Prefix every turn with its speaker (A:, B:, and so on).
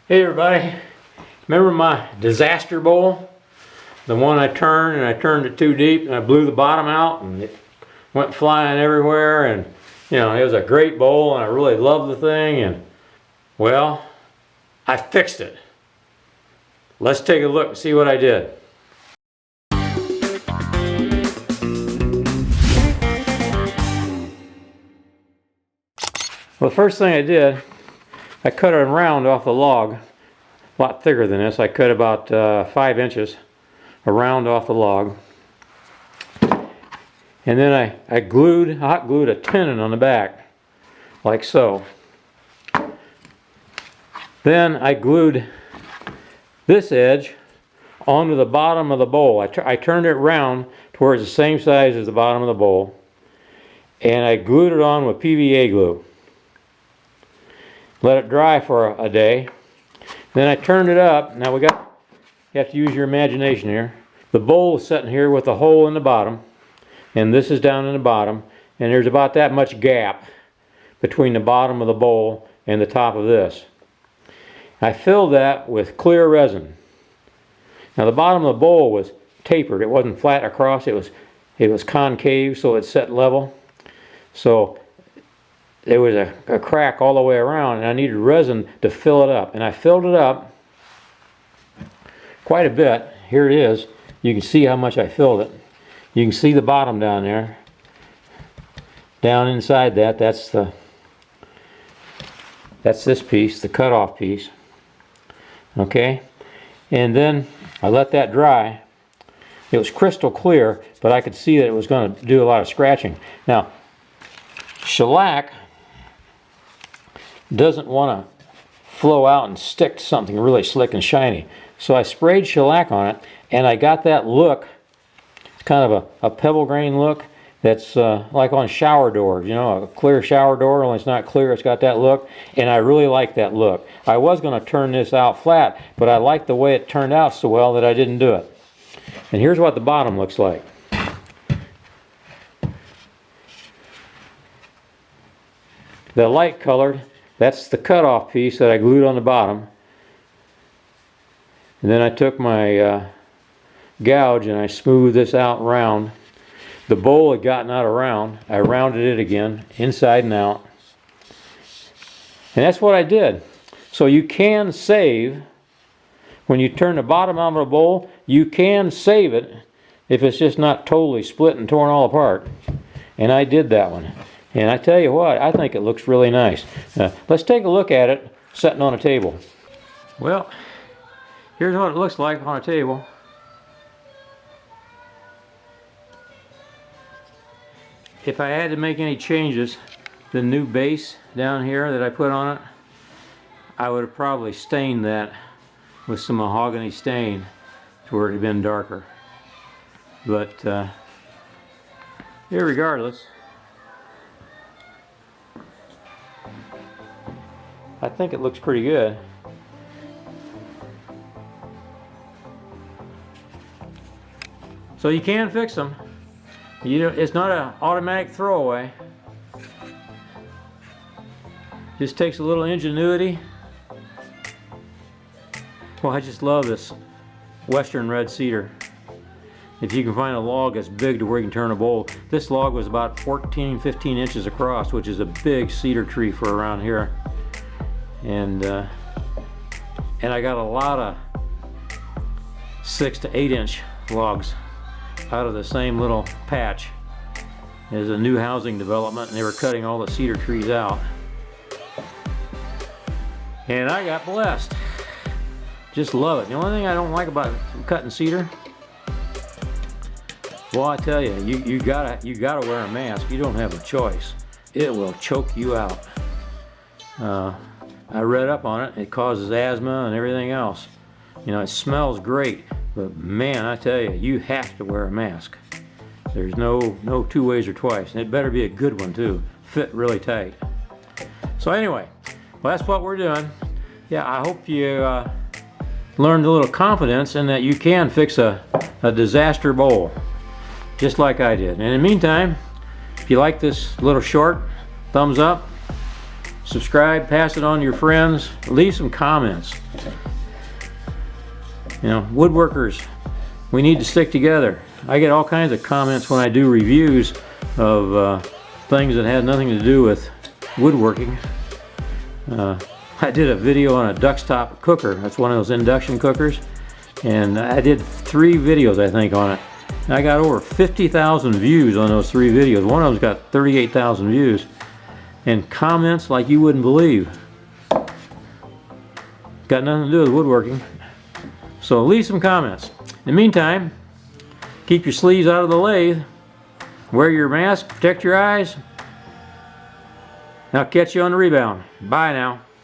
A: Hey everybody, remember my disaster bowl? The one I turned it too deep and I blew the bottom out and it went flying everywhere, and you know, it was a great bowl and I really loved the thing, and well, I fixed it. Let's take a look and see what I did. Well, the first thing I did, I cut a round off the log, a lot thicker than this. I cut about 5 inches, a round off the log. And then I hot glued a tenon on the back, like so. Then I glued this edge onto the bottom of the bowl. I turned it round to where it's the same size as the bottom of the bowl. And I glued it on with PVA glue. Let it dry for a day. Then I turned it up. Now you have to use your imagination here. The bowl is sitting here with a hole in the bottom, and this is down in the bottom, and there's about that much gap between the bottom of the bowl and the top of this. I filled that with clear resin. Now the bottom of the bowl was tapered. It wasn't flat across. It was concave, so it set level. So there was a crack all the way around, and I needed resin to fill it up. And I filled it up quite a bit. Here it is. You can see how much I filled it. You can see the bottom down there. Down inside that, that's this piece, the cutoff piece. Okay? And then I let that dry. It was crystal clear, but I could see that it was going to do a lot of scratching. Now, shellac doesn't want to flow out and stick to something really slick and shiny. So I sprayed shellac on it, and I got that look. It's kind of a pebble grain look that's like on shower doors, you know, a clear shower door, only it's not clear, it's got that look, and I really like that look. I was going to turn this out flat, but I liked the way it turned out so well that I didn't do it. And here's what the bottom looks like. The light colored, that's the cutoff piece that I glued on the bottom. And then I took my gouge and I smoothed this out round. The bowl had gotten out of round. I rounded it again, inside and out. And that's what I did. So you can save, when you turn the bottom out of a bowl, you can save it if it's just not totally split and torn all apart. And I did that one. And I tell you what, I think it looks really nice. Let's take a look at it sitting on a table. Well, here's what it looks like on a table. If I had to make any changes, the new base down here that I put on it, I would have probably stained that with some mahogany stain to where it had been darker. But irregardless, I think it looks pretty good. So you can fix them. It's not an automatic throwaway. Just takes a little ingenuity. Well, I just love this Western red cedar. If you can find a log that's big to where you can turn a bowl. This log was about 14, 15 inches across, which is a big cedar tree for around here. And I got a lot of 6 to 8 inch logs out of the same little patch. There's a new housing development and they were cutting all the cedar trees out. And I got blessed. Just love it. The only thing I don't like about cutting cedar, well, I tell you, you gotta wear a mask. You don't have a choice. It will choke you out. I read up on it. It causes asthma and everything else. You know, it smells great, but man, I tell you, you have to wear a mask. There's no two ways or twice, and it better be a good one too. Fit really tight. So anyway, well, that's what we're doing. Yeah, I hope you learned a little confidence in that you can fix a disaster bowl, just like I did. And in the meantime, if you like this little short, thumbs up. subscribe, pass it on to your friends, leave some comments. You know, woodworkers, we need to stick together. I get all kinds of comments when I do reviews of things that had nothing to do with woodworking. I did a video on a Duxtop cooker. That's one of those induction cookers. And I did 3 videos, I think, on it. And I got over 50,000 views on those 3 videos. One of them's got 38,000 views. And comments like you wouldn't believe. Got nothing to do with woodworking. So leave some comments. In the meantime, keep your sleeves out of the lathe. Wear your mask, protect your eyes. I'll catch you on the rebound. Bye now.